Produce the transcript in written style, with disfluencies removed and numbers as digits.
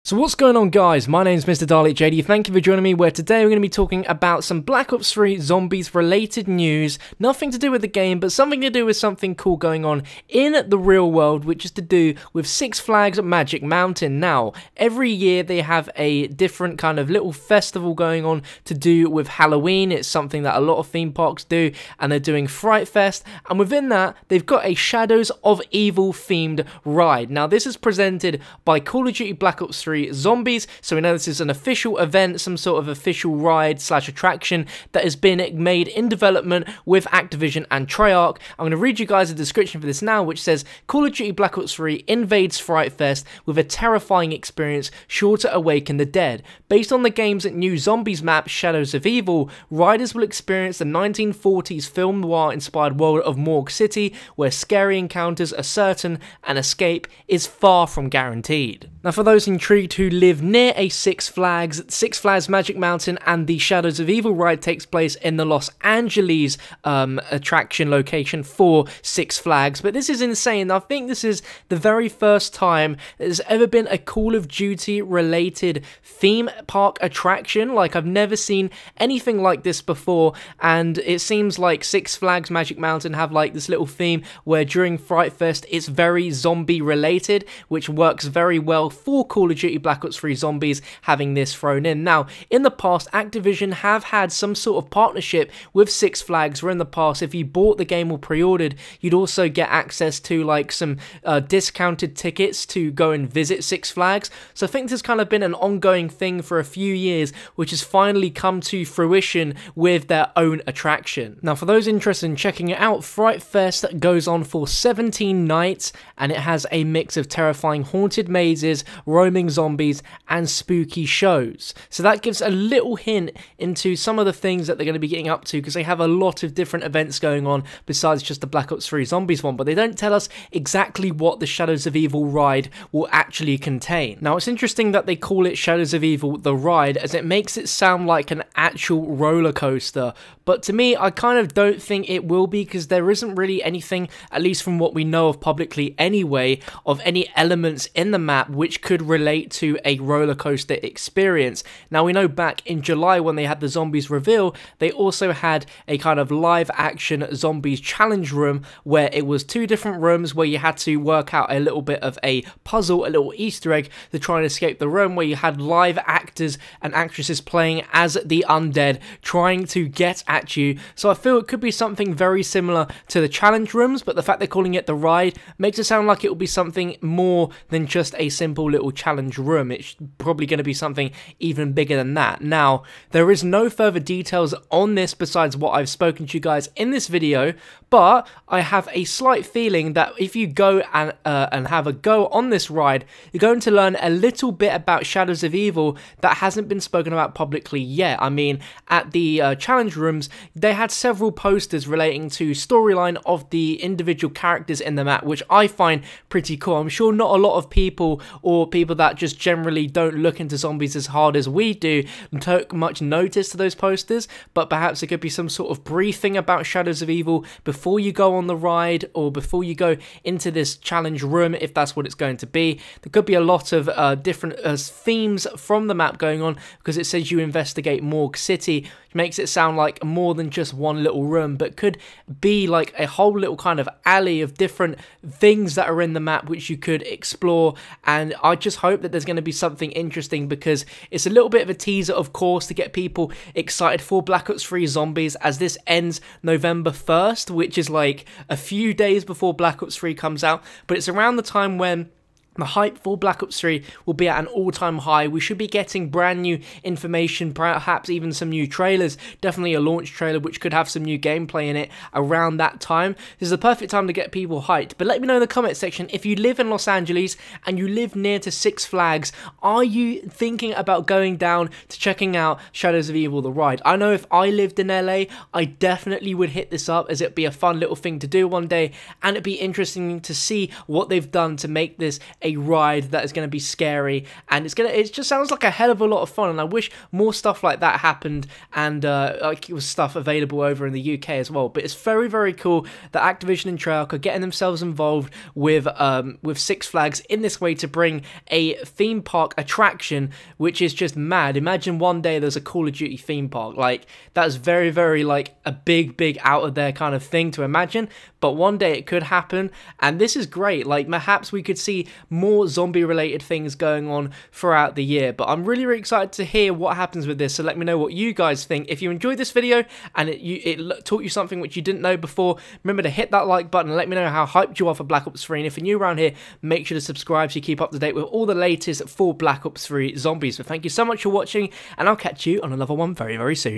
So what's going on, guys? My name's Mr. Dalek JD. Thank you for joining me, where today we're going to be talking about some Black Ops 3 Zombies related news. Nothing to do with the game, but something to do with something cool going on in the real world, which is to do with Six Flags Magic Mountain. Now, every year they have a different kind of little festival going on to do with Halloween. It's something that a lot of theme parks do, and they're doing Fright Fest, and within that, they've got a Shadows of Evil themed ride. Now, this is presented by Call of Duty Black Ops 3 Zombies, so we know this is an official event, some sort of official ride slash attraction that has been made in development with Activision and Treyarch. I'm going to read you guys a description for this now, which says, Call of Duty Black Ops 3 invades Fright Fest with a terrifying experience sure to awaken the dead. Based on the game's new Zombies map, Shadows of Evil, riders will experience the 1940s Film Noir-inspired world of Morg City, where scary encounters are certain and escape is far from guaranteed. Now, for those intrigued who live near a Six Flags Magic Mountain, and the Shadows of Evil ride takes place in the Los Angeles attraction location for Six Flags. But this is insane. I think this is the very first time there's ever been a Call of Duty related theme park attraction. Like, I've never seen anything like this before, and it seems like Six Flags Magic Mountain have like this little theme where during Fright Fest it's very zombie related, which works very well for Call of Duty Black Ops 3 Zombies having this thrown in. Now, in the past, Activision have had some sort of partnership with Six Flags, where in the past, if you bought the game or pre-ordered, you'd also get access to like some discounted tickets to go and visit Six Flags. So I think this has kind of been an ongoing thing for a few years, which has finally come to fruition with their own attraction. Now, for those interested in checking it out, Fright Fest goes on for 17 nights, and it has a mix of terrifying haunted mazes, roaming zombies, and spooky shows. So that gives a little hint into some of the things that they're going to be getting up to, because they have a lot of different events going on besides just the Black Ops 3 Zombies one, but they don't tell us exactly what the Shadows of Evil ride will actually contain. Now, it's interesting that they call it Shadows of Evil the ride, as it makes it sound like an actual roller coaster, but to me, I kind of don't think it will be, because there isn't really anything, at least from what we know of publicly anyway, of any elements in the map which could relate to a roller coaster experience. Now, we know back in July when they had the Zombies reveal, they also had a kind of live action Zombies challenge room, where it was two different rooms where you had to work out a little bit of a puzzle, a little Easter egg to try and escape the room, where you had live actors and actresses playing as the undead trying to get at you. So I feel it could be something very similar to the challenge rooms, but the fact they're calling it the ride makes it sound like it will be something more than just a simple little challenge room. It's probably going to be something even bigger than that. Now, there is no further details on this besides what I've spoken to you guys in this video, but I have a slight feeling that if you go and have a go on this ride, you're going to learn a little bit about Shadows of Evil that hasn't been spoken about publicly yet. I mean, at the challenge rooms, they had several posters relating to storyline of the individual characters in the map, which I find pretty cool. I'm sure not a lot of people, or people that just generally don't look into zombies as hard as we do, took much notice to those posters, but perhaps there could be some sort of briefing about Shadows of Evil before you go on the ride, or before you go into this challenge room, if that's what it's going to be. There could be a lot of different themes from the map going on, because it says you investigate Morg City, which makes it sound like more than just one little room, but could be like a whole little kind of alley of different things that are in the map which you could explore. And I just hope that there's going to be something interesting, because it's a little bit of a teaser, of course, to get people excited for Black Ops 3 Zombies, as this ends November 1st, which is like a few days before Black Ops 3 comes out, but it's around the time when the hype for Black Ops 3 will be at an all-time high. We should be getting brand new information, perhaps even some new trailers, definitely a launch trailer which could have some new gameplay in it around that time. This is the perfect time to get people hyped. But let me know in the comment section, if you live in Los Angeles and you live near to Six Flags, are you thinking about going down to checking out Shadows of Evil the ride? I know if I lived in LA, I definitely would hit this up, as it'd be a fun little thing to do one day, and it'd be interesting to see what they've done to make this a ride that is going to be scary, and it just sounds like a hell of a lot of fun, and I wish more stuff like that happened, and like it was stuff available over in the UK as well. But it's very, very cool that Activision and Treyarch are getting themselves involved with Six Flags in this way to bring a theme park attraction, which is just mad. Imagine one day there's a Call of Duty theme park. Like, that's very, very, like, a big out of there kind of thing to imagine, but one day it could happen, and this is great. Like, perhaps we could see more zombie related things going on throughout the year, but I'm really, really excited to hear what happens with this, so let me know what you guys think. If you enjoyed this video and it taught you something which you didn't know before, remember to hit that like button and let me know how hyped you are for Black Ops 3, and if you're new around here, make sure to subscribe so you keep up to date with all the latest for Black Ops 3 Zombies. So thank you so much for watching, and I'll catch you on another one very, very soon.